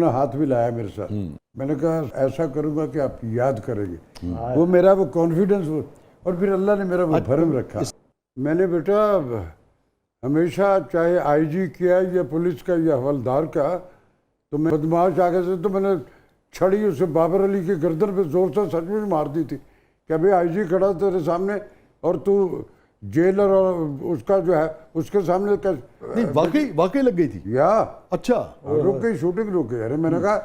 نے ہاتھ بھی لایا میرے ساتھ. میں نے کہا ایسا کروں گا کہ آپ یاد کریں گے. وہ میرا وہ کانفیڈنس اور پھر اللہ نے میرا وہ بھرم رکھا. میں نے بیٹا ہمیشہ چاہے آئی جی کیا یا پولیس کا یا حوالدار کا تو میں بدماش آگے سے تو میں نے چھڑی اسے بابر علی کے گردن پہ زور سے سچ میں مار دی تھی کہ ابھی آئی جی کھڑا تیرے سامنے اور تو جیلر اور اس کا جو ہے اس کے سامنے واقعی لگ گئی تھی یا اچھا رک گئی شوٹنگ رک گئی. ارے میں نے کہا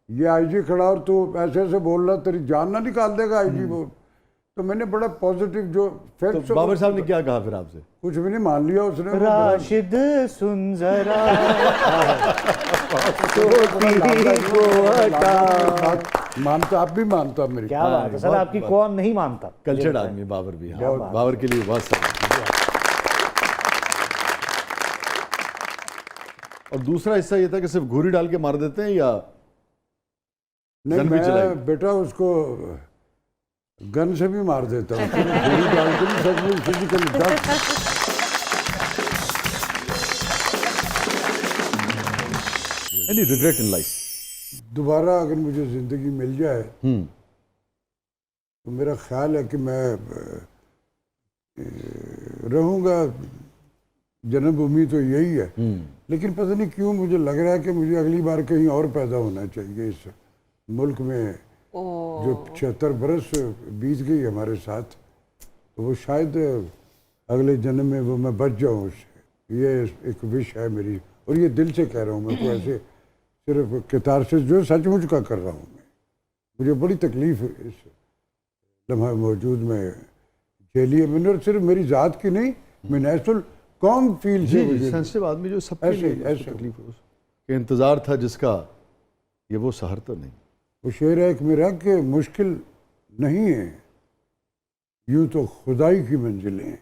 یہ آئی جی کھڑا اور تو ایسے ایسے بول رہا تیری جان نہ نکال دے گا آئی جی وہ. تو میں نے بڑا پازیٹیو جو فیکٹس بابر صاحب نے کیا کہا پھر آپ سے؟ کچھ بھی نہیں مان لیا اس نے. راشد سن ذرا مانتا آپ بھی مانتا میری. کیا بات ہے سر، آپ کی قوم نہیں مانتا. کلچرڈ آدمی بابر بھی. بابر کے لیے بہت سارا. اور دوسرا حصہ یہ تھا کہ صرف گھوری ڈال کے مار دیتے ہیں یا نہیں؟ میں بیٹا اس کو گن سے بھی مار دیتا ہوں. گولی ڈال کے بھی سچ میں physical any regret in life? دوبارہ اگر مجھے زندگی مل جائے تو میرا خیال ہے کہ میں رہوں گا. جنم بھومی تو یہی ہے لیکن پتہ نہیں کیوں مجھے لگ رہا ہے کہ مجھے اگلی بار کہیں اور پیدا ہونا چاہیے. اس ملک میں جو 76 برس بیت گئی ہمارے ساتھ تو وہ شاید اگلے جنم میں وہ میں بچ جاؤں اس سے. یہ ایک وش ہے میری اور یہ دل سے کہہ رہا ہوں. میں کو ایسے صرف کتار سے جو سچ مچ کا کر رہا ہوں. مجھے بڑی تکلیف اس لمحہ موجود میں جھیلی ہے میں نے. اور صرف میری ذات کی نہیں، میں نیشنل قوم فیل سے سینسٹیو آدمی جو سب کے لیے تکلیف ہے کہ انتظار تھا جس کا یہ وہ سحر تو نہیں. وہ شعر ہے ایک میرا کہ مشکل نہیں ہے یوں تو خدائی کی منزلیں،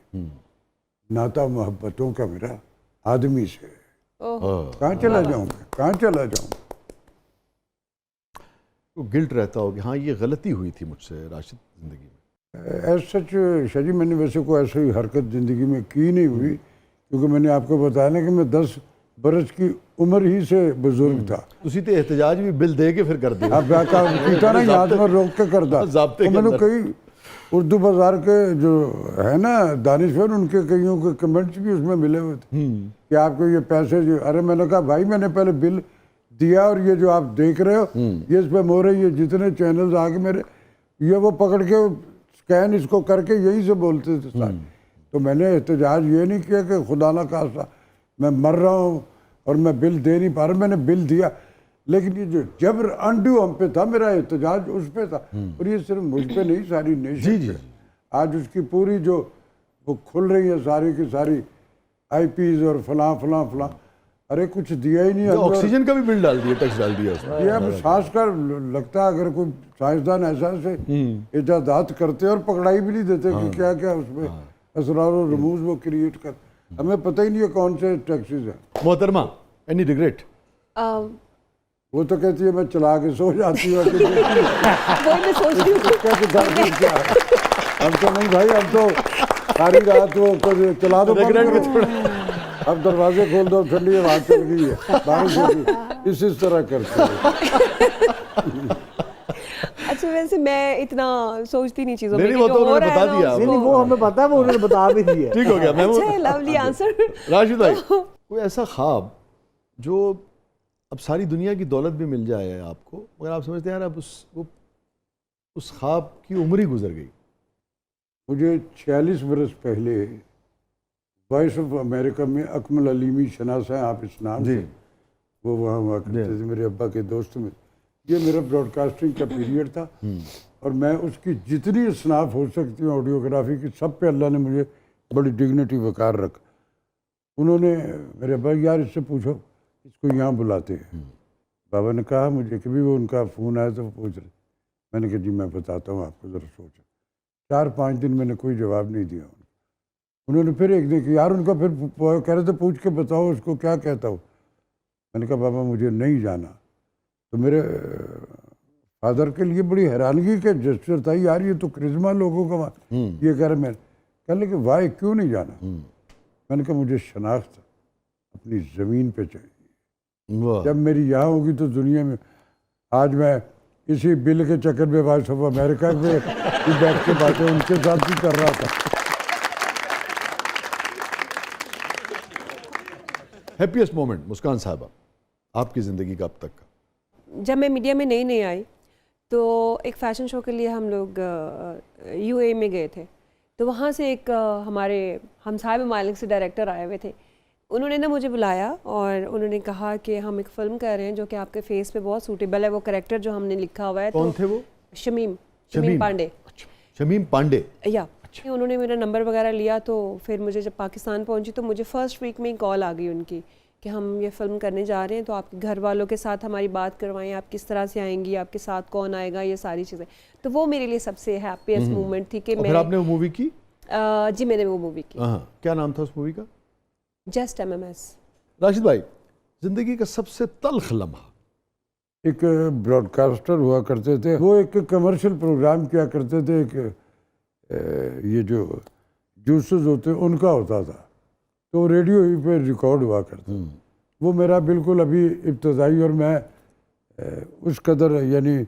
ناتا محبتوں کا میرا آدمی سے. کہاں چلا جاؤں گا، کہاں چلا جاؤں گا. گلٹ رہتا ہو کہ ہاں یہ غلطی ہوئی تھی مجھ سے راشد زندگی میں؟ ایز سچ شاہ جی میں نے ویسے کوئی ایسی حرکت زندگی میں کی نہیں ہوئی کیونکہ میں نے آپ کو بتایا نا کہ میں 10 برس کی عمر ہی سے بزرگ تھا. اسی تے احتجاج بھی بل دے کے پھر کر دے. اب پیتا نا یاد میں روک کے کرتا. میں نے کئی اردو بازار کے جو ہے نا دانشور ان کے کئیوں کے کمنٹس بھی اس میں ملے ہوئے تھے کہ آپ کو یہ پیسے جو. ارے میں نے کہا بھائی میں نے پہلے بل دیا اور یہ جو آپ دیکھ رہے ہو یہ اس پہ مورے یہ جتنے چینلز آگے میرے یہ وہ پکڑ کے سکین اس کو کر کے یہیں سے بولتے تھے سارے. تو میں نے احتجاج یہ نہیں کیا کہ خدا نہ خواستہ میں مر رہا ہوں اور میں بل دے نہیں پا رہا. میں نے بل دیا لیکن یہ جو جبر انڈو ہم پہ تھا میرا احتجاج اس پہ تھا. اور یہ صرف مجھ پہ نہیں ساری نیشن پہ. آج اس کی پوری جو وہ کھل رہی ہے ساری کی ساری آئی پیز اور فلاں فلاں فلاں. ارے کچھ دیا ہی نہیں. آکسیجن کا بھی بل ڈال دیا، ٹیکس ڈال دیا اس میں. یہ اب سانس کا لگتا ہے اگر کوئی سائنسدان ایسا سے ایجادات کرتے اور پکڑائی بھی نہیں دیتے کہ کیا کیا اس میں اسرار و رموز وہ کریٹ کر. ہمیں پتہ ہی نہیں ہے کون سے ٹیکسیز ہیں. محترمہ اینی ریگریٹ؟ وہ تو کہتی ہے میں چلا کے سو جاتی ہوں. ہم تو نہیں بھائی، ہم تو ساری رات وہ چلا دو اب دروازے کھول دو ٹھنڈی ہوا چل گئی ہے بارش ہوگی اس طرح کرتے ہیں. اچھا ویسے میں اتنا سوچتی نہیں چیزوں میں. وہ تو انہوں نے بتا دیا. وہ ہمیں پتا ہے، وہ انہوں نے بتا بھی دیا. ٹھیک ہو گیا. اچھا لولی آنسر. راشد بھائی کوئی ایسا خواب جو اب ساری دنیا کی دولت بھی مل جائے آپ کو مگر آپ سمجھتے ہیں یار اب اس خواب کی عمر ہی گزر گئی؟ مجھے 46 برس پہلے وائس آف امریکہ میں اکمل علیمی شناس ہیں آپ اس نام سے، وہ وہاں ہوا کرتے تھے میرے ابا کے دوست میں. یہ میرا براڈ کاسٹنگ کا پیریڈ تھا اور میں اس کی جتنی اصناف ہو سکتی ہوں آڈیوگرافی کی سب پہ اللہ نے مجھے بڑی ڈگنیٹی وقار رکھا. انہوں نے میرے ابا یار اس سے پوچھو اس کو یہاں بلاتے ہیں. بابا نے کہا مجھے کہ بھی وہ ان کا فون آیا تو وہ پوچھ رہے. میں نے کہا جی میں بتاتا ہوں آپ کو ذرا سوچا. 4-5 دن میں نے کوئی جواب نہیں دیا. انہوں نے پھر ایک دن کہ یار ان کا پھر کہہ رہے تھے پوچھ کے بتاؤ اس کو کیا کہتا ہو. میں نے کہا بابا مجھے نہیں جانا. تو میرے فادر کے لیے بڑی حیرانگی کا جسچر تھا یار یہ تو کرزما لوگوں کا یہ کہہ رہے. میں کہنے لگے وائی کیوں نہیں جانا. میں نے کہا مجھے شناخت اپنی زمین پہ چاہیے. वाह जब मेरी यहाँ होगी तो दुनिया में आज मैं इसी बिल के चक्कर में वॉइस ऑफ अमेरिका में भी बैठ के बातें उनके साथ भी कर रहा था। हैप्पीएस्ट मोमेंट मुस्कान साहबा आपकी ज़िंदगी का अब तक का? जब मैं मीडिया में नई आई तो एक फ़ैशन शो के लिए हम लोग यूएई में गए थे, तो वहाँ से एक हमारे हमसाये ममालिक से डायरेक्टर आए हुए थे। उन्होंने ना मुझे बुलाया और उन्होंने कहा कि हम एक फ़िल्म कर रहे हैं जो कि आपके फेस पे बहुत सूटेबल है, वो कैरेक्टर जो हमने लिखा हुआ है। कौन थे वो? शमीम पांडे। अच्छा, शमीम पांडे। या उन्होंने मेरा नंबर वगैरह लिया, तो फिर मुझे जब पाकिस्तान पहुंची तो मुझे फर्स्ट वीक में ही कॉल आ गई उनकी कि हम ये फ़िल्म करने जा रहे हैं, तो आपके घर वालों के साथ हमारी बात करवाएं, आप किस तरह से आएंगी, आपके साथ कौन आएगा, ये सारी चीज़ें। तो वो मेरे लिए सबसे हैप्पीएस्ट मोमेंट थी कि मैं। फिर आपने वो मूवी की? जी मैंने वो मूवी की। हाँ, क्या नाम था उस मूवी का? Just MMS। राशिद भाई, ज़िंदगी का सबसे तल्ख लम्हा? एक ब्रॉडकास्टर हुआ करते थे, वो एक कमर्शियल प्रोग्राम किया करते थे, एक ये जो जूसेस होते उनका होता था, तो रेडियो ही पे रिकॉर्ड हुआ करता। वो मेरा बिल्कुल अभी इब्तदाई, और मैं उस कदर यानी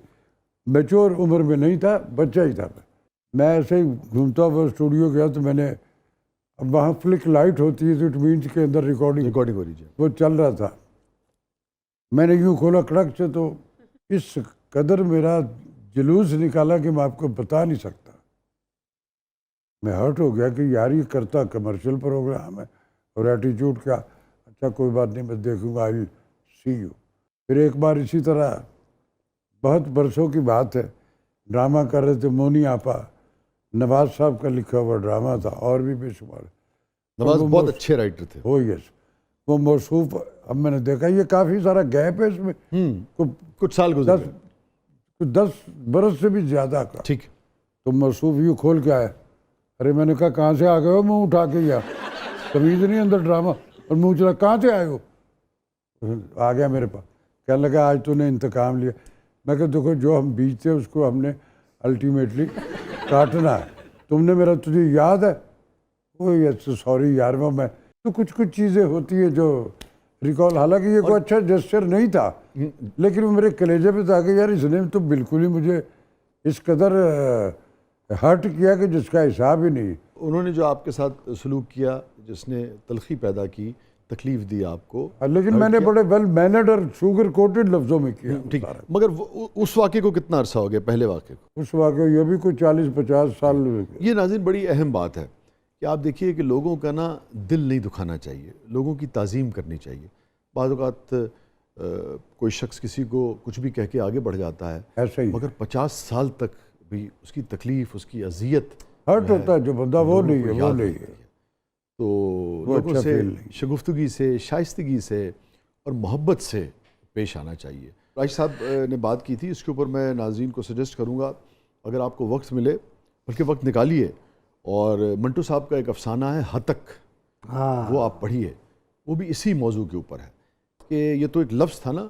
मैच्योर उम्र में नहीं था, बच्चा ही था। मैं ऐसे ही घूमता हुआ स्टूडियो गया तो मैंने, अब वहाँ फ्लिक लाइट होती है तो इट मीन्स के अंदर रिकॉर्डिंग हो रही है, वो चल रहा था। मैंने यूँ खोला कड़क से, तो इस कदर मेरा जुलूस निकाला कि मैं आपको बता नहीं सकता। मैं हर्ट हो गया कि यार ये करता कमर्शियल प्रोग्राम है और एटीट्यूड क्या। अच्छा कोई बात नहीं, मैं देखूंगा, आई सी यू। फिर एक बार इसी तरह, बहुत बरसों की बात है, ड्रामा कर रहे थे, मोनी आपा, नवाज साहब का लिखा हुआ ड्रामा था, और भी बेशुमार। नवाज बहुत अच्छे राइटर थे। हो यस, वो मौसूफ। अब मैंने देखा ये काफ़ी सारा गैप है इसमें, कुछ साल गुजर गए, 10 बरस से भी ज़्यादा का। ठीक। तो मौसूफ यूँ खोल के आया, अरे मैंने कहा कहाँ से आ गए हो, मुँह उठा के गया, तमीज़ नहीं अंदर ड्रामा, और मुँह चला कहाँ से आए हो। आ गया मेरे पास, कहने लगा आज तूने इंतकाम लिया। मैं कहा देखो जो हम बीजते उसको हमने अल्टीमेटली काटना है, तुमने मेरा, तुझे याद है वो, ये सॉरी यार वो मैं, तो कुछ चीज़ें होती है जो रिकॉल, हालांकि ये कोई अच्छा जेस्चर नहीं था, लेकिन वो मेरे कलेजे पे था कि यार इसने तो बिल्कुल ही मुझे इस कदर हर्ट किया कि जिसका हिसाब ही नहीं। उन्होंने जो आपके साथ सलूक किया, जिसने तलखी पैदा की, तकलीफ दी आपको, लेकिन मैंने बड़े वेल मैनर्ड और शुगर कोटेड लफ्ज़ों में किया। ठीक। मगर उस वाक़े को कितना अरसा हो गया, पहले वाक़े को? उस वाक़े ये भी कोई 40-50 साल। ये नाज़रीन बड़ी अहम बात है कि आप देखिए कि लोगों का ना दिल नहीं दुखाना चाहिए, लोगों की ताज़ीम करनी चाहिए। बाज़ औक़ात कोई शख्स किसी को कुछ भी कह के आगे बढ़ जाता है, ऐसा ही, मगर 50 साल तक भी उसकी तकलीफ़, उसकी अजियत हर्ट होता है जो बंदा, वो नहीं है, वो नहीं है। तो लोगों से शगुफ्तगी से, शाइस्तगी से और मोहब्बत से पेश आना चाहिए। राशिद साहब ने बात की थी, इसके ऊपर मैं नाज़रीन को सजेस्ट करूँगा, अगर आपको वक्त मिले, बल्कि वक्त निकालिए, और मंटू साहब का एक अफसाना है हतक, वो आप पढ़िए, वो भी इसी मौजू के ऊपर है कि ये तो एक लफ्ज़ था ना,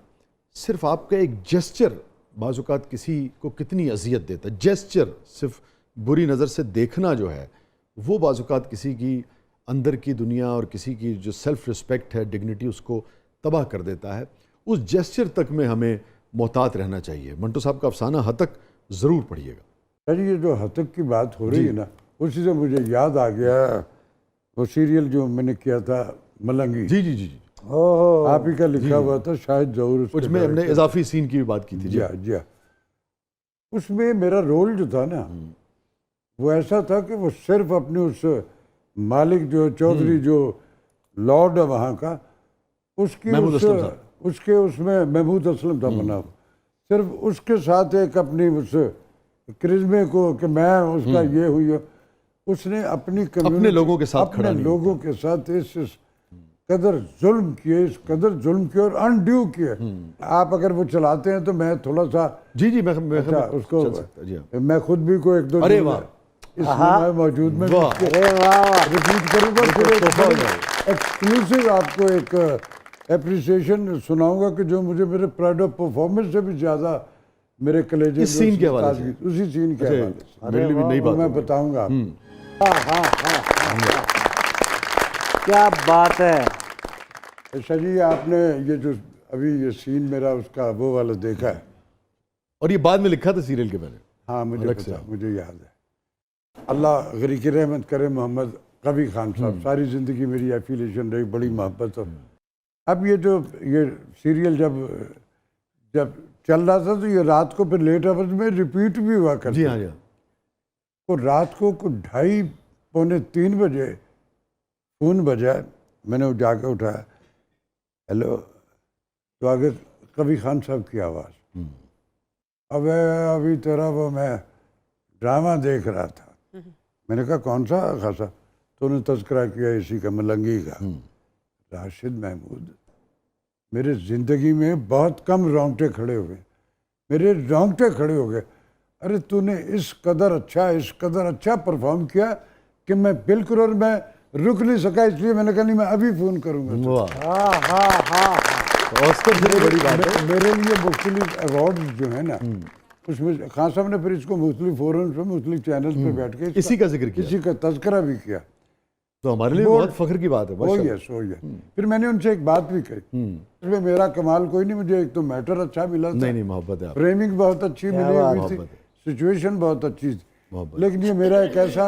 सिर्फ आपका एक जेस्चर बाज़ औक़ात किसी को कितनी अजियत देता है। जेस्चर, सिर्फ बुरी नज़र से देखना जो है, वो बाज़ औक़ात किसी की अंदर की दुनिया और किसी की जो सेल्फ़ रिस्पेक्ट है, डिग्निटी, उसको तबाह कर देता है। उस जेस्चर तक में हमें मोहतात रहना चाहिए। मंटू साहब का अफसाना हतक ज़रूर पढ़िएगा। अरे ये जो हतक की बात हो रही है ना, उसी से मुझे याद आ गया वो सीरियल जो मैंने किया था मलंगी। जी जी जी जी, आप ही का लिखा हुआ था, शायद जरूर उसमें हमने इजाफी सीन की भी बात की थी। जी हाँ। उसमें मेरा रोल जो था ना, वो ऐसा था कि वो सिर्फ अपने उस मालिक जो चौधरी जो लॉर्ड है वहाँ का, उसकी उसके उसमें महमूद असलम था बना, सिर्फ उसके साथ एक अपनी उस करिश्मे को कि मैं उसका ये हुई, उसने अपने लोगों के साथ खड़ा नहीं, लोगों के साथ इस कदर जुल्म किए, इस कदर जुल्म किए और अनड्यू किए। आप अगर वो चलाते हैं तो मैं थोड़ा सा जी मैं उसको मैं खुद भी को एक दो इस मौजूद में रिपीट करूँगा, फिर एक्सक्लूसिव आपको एक एप्रिसिएशन सुनाऊंगा कि जो मुझे मेरे प्राइड ऑफ परफॉर्मेंस से भी ज़्यादा मेरे कलेजे इस सीन के हवाले से, उसी सीन के हवाले से मेरे लिए भी नई बात मैं बताऊंगा। क्या बात है। अच्छा जी, आपने ये जो अभी ये सीन मेरा उसका वो वाला देखा है। और ये बाद में लिखा था सीरियल के मैंने। हाँ मुझे अलग से। पता, मुझे याद है। अल्लाह गरी की रहमत करे मोहम्मद कभी खान साहब, सारी ज़िंदगी मेरी एफिलिएशन रही, बड़ी मोहब्बत। और अब ये जो ये सीरियल जब चल रहा था तो ये रात को फिर लेट आवर्स में रिपीट भी हुआ करता। जी हाँ, जी हाँ। तो रात को 2:30 पौने 3 बजे फ़ोन बजा, मैंने वो जाके उठाया, हेलो, तो आगे कभी खान साहब की आवाज़। अब अभी तेरा वो मैं ड्रामा देख रहा था। मैंने कहा कौन सा खासा? तो उन्होंने तज़किरा किया इसी का, मलंगी का। राशिद महमूद, मेरे ज़िंदगी में बहुत कम रोंगटे खड़े हुए, मेरे रोंगटे खड़े हो गए। अरे तूने इस कदर अच्छा परफॉर्म किया कि मैं बिल्कुल, और मैं रुक नहीं सका, इसलिए मैंने कहा नहीं मैं अभी फ़ोन करूँगा। वाह, ऑस्कर से बड़ी बात है। मेरे लिए मुख्तलिफ अवार्ड जो है ना, उसमें खान साहब ने फिर इसको मुख्तलिफ फोरम्स पे, मुख्तलिफ चैनल पे बैठ के इसी का जिक्र किया, इसी का तज़किरा भी किया। तो हमारे लिए बहुत फख्र की बात है। ओ यस। फिर मैंने उनसे एक बात भी कही, इसमें मेरा कमाल कोई नहीं, मुझे एक तो मैटर अच्छा मिला था, नहीं मोहब्बत है, फ्रेमिंग बहुत अच्छी मिली हुई थी, सिचुएशन बहुत अच्छी थी, लेकिन ये मेरा एक ऐसा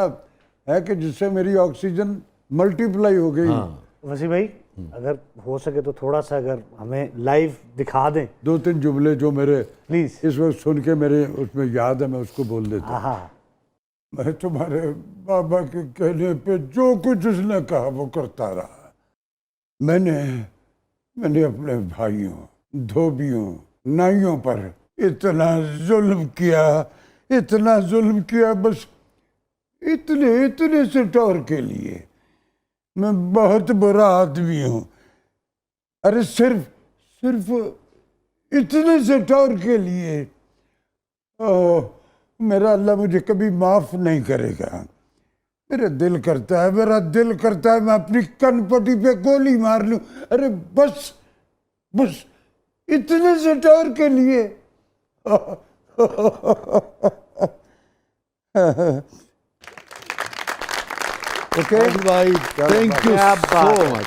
है कि जिससे मेरी ऑक्सीजन मल्टीप्लाई हो गई। वसीम भाई, अगर हो सके तो थोड़ा सा अगर हमें लाइव दिखा दें 2-3 जुमले जो मेरे प्लीज। इस वक्त सुन के मेरे उसमें याद है, मैं उसको बोल देता हूँ। हाँ, मैं तुम्हारे बाबा के कहने पे जो कुछ उसने कहा वो करता रहा। मैंने अपने भाइयों, धोबियों, नाइयों पर इतना जुल्म किया, बस इतने से टोर के लिए। मैं बहुत बुरा आदमी हूँ। अरे सिर्फ इतने से टोर के लिए मेरा अल्लाह मुझे कभी माफ़ नहीं करेगा। मेरा दिल करता है मैं अपनी कनपटी पे गोली मार लूं। अरे बस इतने से टोर के लिए। ओके भाई, थैंक यू सो मच।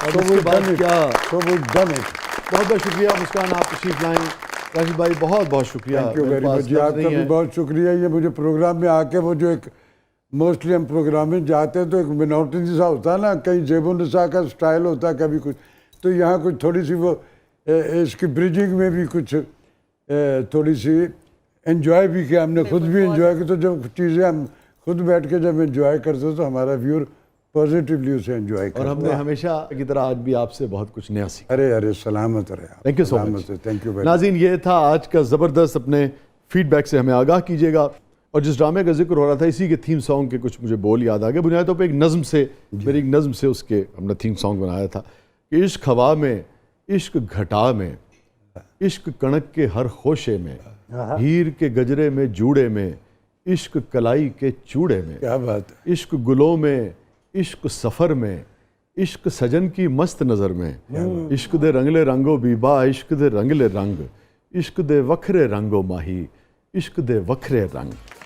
और उसके बाद क्या, बहुत बहुत शुक्रिया मुस्कान, आप तशरीफ लाएं। राशिद भाई बहुत बहुत शुक्रिया। Thank you very much. आपका भी बहुत शुक्रिया। ये मुझे प्रोग्राम में आके, वो जो एक मोस्टली हम प्रोग्राम में जाते हैं तो एक मिनोरिटी जैसा होता है ना, कहीं जेबुनिसा का स्टाइल होता है, कभी कुछ, तो यहाँ कुछ थोड़ी सी वो इसकी ब्रिजिंग में भी कुछ थोड़ी सी एंजॉय भी किया हमने, खुद भी एंजॉय किया। तो जब चीज़ें हम खुद बैठ के जब एंजॉय करते हो तो हमारा व्यूअर पॉजिटिवली उसे एंजॉय करता है। और हमने हमेशा की तरह आज भी आपसे बहुत कुछ नया सीखा। अरे सलामत रहे। Thank you so much. Thank you. नाज़रीन, ये था आज का ज़बरदस्त। अपने फीडबैक से हमें आगाह कीजिएगा। और जिस ड्रामे का जिक्र हो रहा था, इसी के थीम सॉन्ग के कुछ मुझे बोल याद आ गए। बुनियादी तौर पर मेरी एक नज़म से उसके हमने थीम सॉन्ग बनाया था कि इश्क हवा में, इश्क घटा में, इश्क कणक के हर खोशे में, हीर के गजरे में जूड़े में, इश्क कलाई के चूड़े में। क्या बात है। इश्क गुलों में, इश्क सफ़र में, इश्क सजन की मस्त नज़र में, इश्क दे रंगले रंगो बीबा, इश्क दे रंगले रंग, इश्क दे वखरे रंगो माही, इश्क दे वखरे रंग।